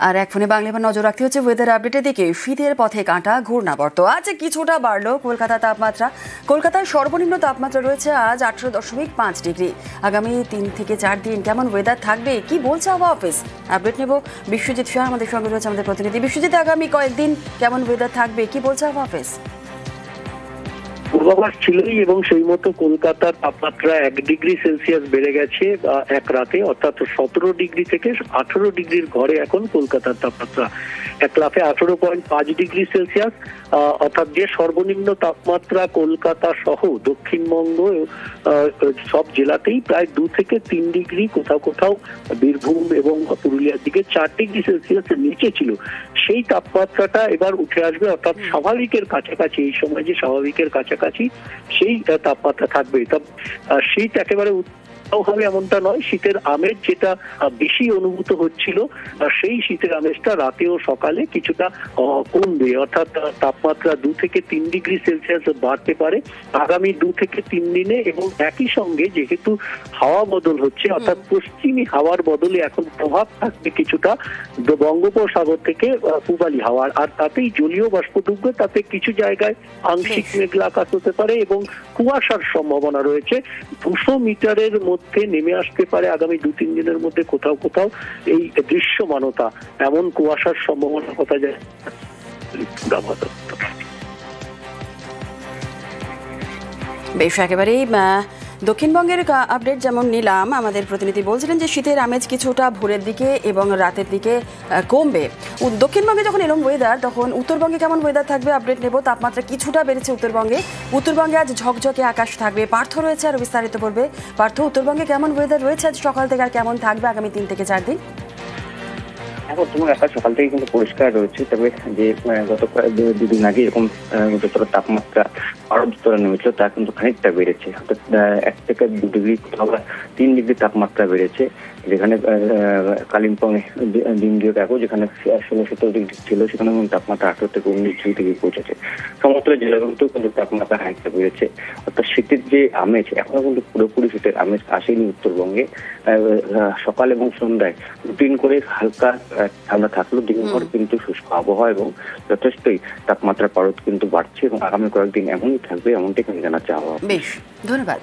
আর এক ফোনে বাংলা এবার নজর রাখতে হচ্ছে ওয়েদার আপডেটের দিকে। শীতের পথে কাঁটা ঘূর্ণাবর্ত, আজ কিছুটা বাড়লো কলকাতার তাপমাত্রা। কলকাতার সর্বনিম্ন তাপমাত্রা রয়েছে আজ 18.5 ডিগ্রি। আগামী 3 থেকে 4 দিন কেমন ওয়েদার থাকবে, কি বলছে আবহাওয়া অফিস? আপডেট নেব। বিশ্বজিৎ শাহ আমাদের সঙ্গে রয়েছে, আমাদের প্রতিনিধি। বিশ্বজিৎ, আগামী কয়েকদিন কেমন ওয়েদার থাকবে, কি বলছে আবহাওয়া অফিস? পূর্বাভাস ছিলই এবং সেই মতো কলকাতার তাপমাত্রা 1 ডিগ্রি সেলসিয়াস বেড়ে গেছে এক রাতে, অর্থাৎ 17 ডিগ্রি থেকে 18 ডিগ্রির ঘরে এখন কলকাতার তাপমাত্রা। এক লাফে 18.5 ডিগ্রি সেলসিয়াস, অর্থাৎ যে সর্বনিম্ন তাপমাত্রা কলকাতা সহ দক্ষিণবঙ্গ সব জেলাতেই প্রায় 2 থেকে 3 ডিগ্রি, কোথাও কোথাও বীরভূম এবং পুরুলিয়ার দিকে 4 ডিগ্রি সেলসিয়াসের নিচে ছিল। সেই তাপমাত্রাটা এবার উঠে আসবে, অর্থাৎ স্বাভাবিকের কাছাকাছি। এই সময় যে স্বাভাবিকের কাছাকাছি সেই তাপমাত্রা থাকবে। শীত একেবারে হবে এমনটা নয়। শীতের আমেজ যেটা বেশি অনুভূত হচ্ছিল, সেই শীতের আমেজটা রাতে ও সকালে কিছুটা কমবে, অর্থাৎ তাপমাত্রা 2 থেকে 3 ডিগ্রি সেলসিয়াস বাড়তে পারে আগামী 2 থেকে 3 দিনে। এবং একই সঙ্গে যেহেতু হাওয়া বদল হচ্ছে, অর্থাৎ পশ্চিমী হাওয়ার বদলে এখন প্রভাব থাকবে কিছুটা বঙ্গোপসাগর থেকে পূবালি হাওয়ার, আর তাতেই জলীয় বাষ্প ঢুকবে। তাতে কিছু জায়গায় আংশিক মেঘলা আকাশ হতে পারে এবং কুয়াশার সম্ভাবনা রয়েছে। 200 মিটারের মধ্যে নেমে আসতে পারে আগামী 2-3 দিনের মধ্যে কোথাও কোথাও এই দৃশ্যমানতা, এমন কুয়াশার সম্ভাবনা কথা যায়। বেশ, একেবারেই দক্ষিণবঙ্গের আপডেট যেমন নিলাম, আমাদের প্রতিনিধি বলছিলেন যে শীতের আমেজ কিছুটা ভোরের দিকে এবং রাতের দিকে কমবে। দক্ষিণবঙ্গে যখন এরকম ওয়েদার, তখন উত্তরবঙ্গে কেমন ওয়েদার থাকবে আপডেট নেব। তাপমাত্রা কিছুটা বেড়েছে উত্তরবঙ্গে আজ ঝকঝকে আকাশ থাকবে। পার্থ রয়েছে, আরো বিস্তারিত পড়বে। পার্থ, উত্তরবঙ্গে কেমন ওয়েদার রয়েছে আজ সকাল থেকে, আর কেমন থাকবে আগামী 3 থেকে 4 দিন? এখন তোমার আকাশ সকাল থেকে কিন্তু পরিষ্কার রয়েছে, তবে যে গত 2 দিন আগে এরকম যতটা তাপমাত্রা পারদ স্তরে নেমেছিল তা কিন্তু খানিকটা বেড়েছে, অর্থাৎ 1 থেকে 2 ডিগ্রি, কোথাও 3 ডিগ্রি তাপমাত্রা বেড়েছে। যেখানে কালিম্পং দিন দুয়েক আগেও যেখানে 16-17 ডিগ্রি ছিল, সেখানে তাপমাত্রা 18 থেকে 19 ডিগ্রি পৌঁছেছে। সমস্ত জেলাগুলোতেও কিন্তু তাপমাত্রা খানিকটা বেড়েছে। অর্থাৎ শীতের যে আমেজ, এখনো কিন্তু পুরোপুরি শীতের আমেজ আসেনি উত্তরবঙ্গে। সকাল এবং সন্ধ্যায় রুটিন করে হালকা ঠান্ডা থাকলেও দিনভর কিন্তু শুষ্ক আবহাওয়া এবং যথেষ্টই তাপমাত্রার পারদ কিন্তু বাড়ছে এবং আগামী কয়েকদিন এমনই থাকবে, এমনটাই কিন্তু জানাচ্ছে আবহাওয়া। বেশ, ধন্যবাদ।